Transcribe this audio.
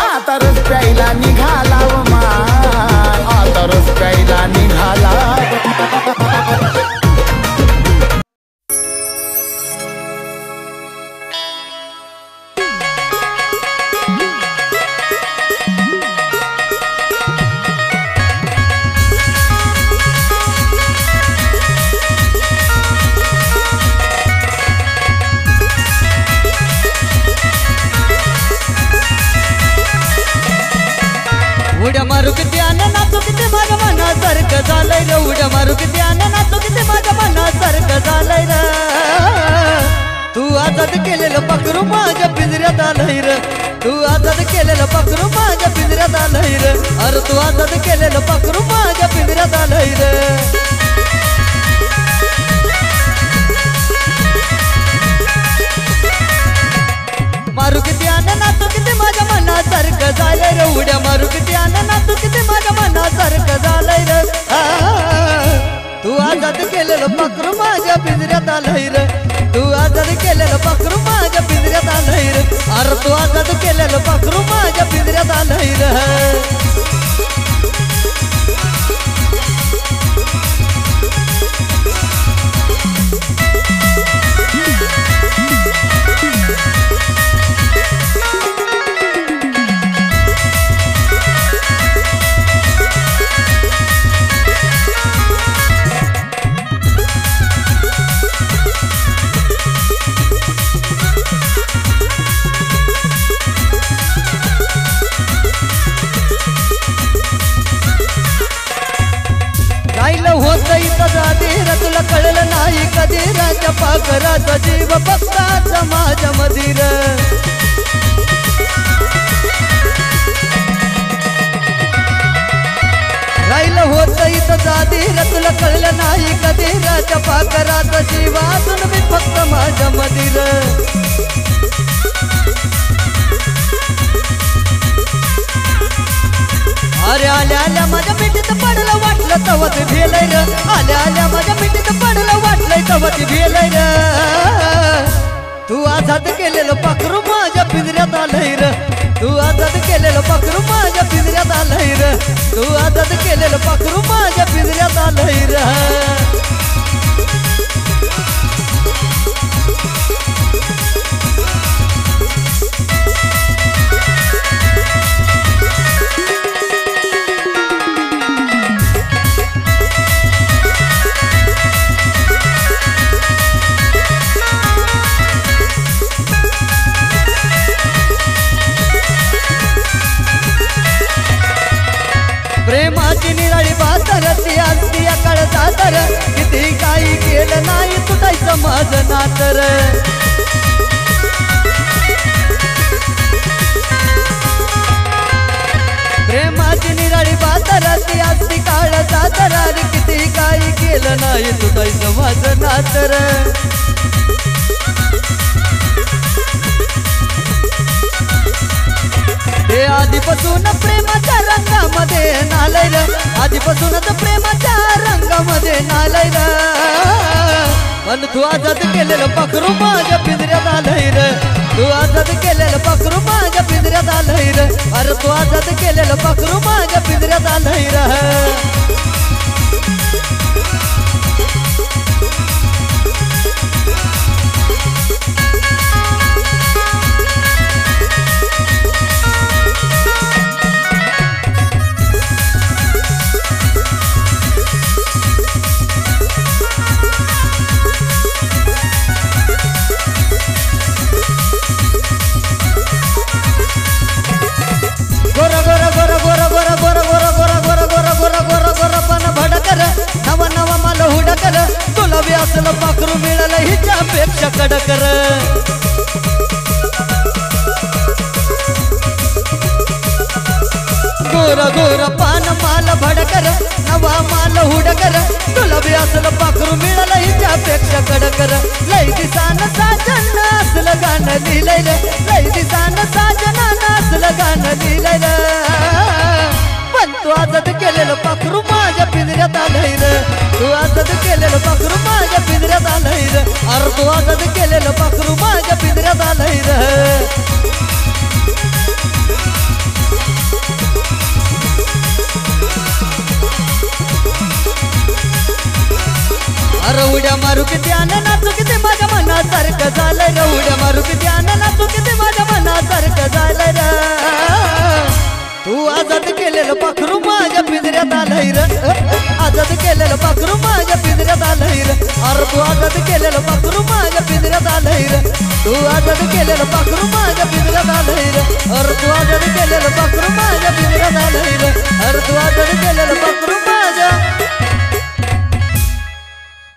आता रस प्यायला निघाला व माय, आता रस प्यायला निघाला उड्या मारू किती आन नाचू किती माझ्या मनासारखं झालंय रे, उड्या मारू किती आन नाचू किती माझ्या मनासारखं झालंय रे। तू आजाद केलेलं पाखरू माझ्या पिंजऱ्यात आलंय रे, तू आजाद केलेलं पाखरू माझ्या पिंजऱ्यात आलंय रे, अरे तू आजाद केलेलं पाखरू माझ्या पिंजऱ्यात आलंय रे। मारू किती आन नाचू किती माझ्या मनासारखं झालंय रे, उड्या मारू किती आन नाचू किती माझ्या मनासारखं झालंय रे। तू आजाद केलेलं पाखरू माझ्या पिंजऱ्यात आलंय रे, तू आजाद केलेलं पाखरू माझ्या पिंजऱ्यात आलंय रे, अरे तू आजाद केलेलं पाखरू माझ्या पिंजऱ्यात आलंय रे। तुला कळलं नाही कधी राजा पाखराचा जीव भक्ताचा माझ्या मधीर, राहिलं होत इथं जादीर, तुला कळलं नाही कधी राजा पाखराचा जीव असून मी फक्त माझ्या मधीर। अरे आल्या आल्या माझ्या मिठीत पडलं वाटलं तवत भेलय र, आल्या आल्या माझ्या मिठीत पडलं वाटलंय तवत भेलय र। तू आजाद केलेलं पाखरू माझ्या पिंजऱ्यात आलंय र, तू आजाद केलेलं पाखरू माझ्या पिंजऱ्यात आलंय र, तू आजाद केलेलं पाखरू माझ्या पिंजऱ्यात आलंय र। प्रेमाची निराळी बाजार ती असती अकाळ सादर, किती काही केलं नाही तुटायचं माझं नातर। प्रेमाची निराळी बाजार ती असती काळ सादर, किती काही केलं नाही तुटायचं माझं नातर। ते आधीपासून प्रेमाच्या रंगामध्ये नालय र, आधीपासूनच प्रेमाच्या रंगामध्ये नालय र। पण तू आजाद केलेलं पाखरू माझ्या पिंजऱ्यात आलंय र, तू आजाद केलेलं पाखरू माझ्या पिंजऱ्यात आलंय र, अरे तू आजाद केलेलं पाखरू माझ्या पिंजऱ्यात आलंय र। असलं पाखरू मिळालं हिच्यापेक्षा कडकर, गोर गोर पान माल भडकर, नवा माल हुडकर, तुला बी असलं पाखरू मिळालं हिच्यापेक्षा कडकर। लई दिसान साजन असलं गाणं लिहिलंय रे, लई दिसान साजन असलं गाणं लिहिलंय रे। पण तू आजाद केलेलं पाखरू माझ्या पिंजऱ्यात पिंजऱ्यात आलंय र तू आजाद केलेलं पाखरू माझ्या पिंजऱ्यात आलंय र अरे तू आजाद केलेलं पाखरू माझ्या पिंजऱ्यात आलंय र अरे उड्या मारू किती आनंद नाचू किती माझ्या मनासारखं झालंय र उड्या मारू किती आनंद नाचू किती माझ्या मनासारखं झालंय र तू आजाद केलेलं पाखरू माझ्या पिंजऱ्यात आलंय र आजाद केलेलं पाखरू माझ्या पिंजऱ्यात आलंय र अरे तू आजाद केलेलं पाखरू माझ्या पिंजऱ्यात आलंय र तू आजाद केलेलं पाखरू माझ्या पिंजऱ्यात आलंय र अरे तू आजाद केलेलं पाखरू माझ्या पिंजऱ्यात आलंय र अरे तू आजाद केलेलं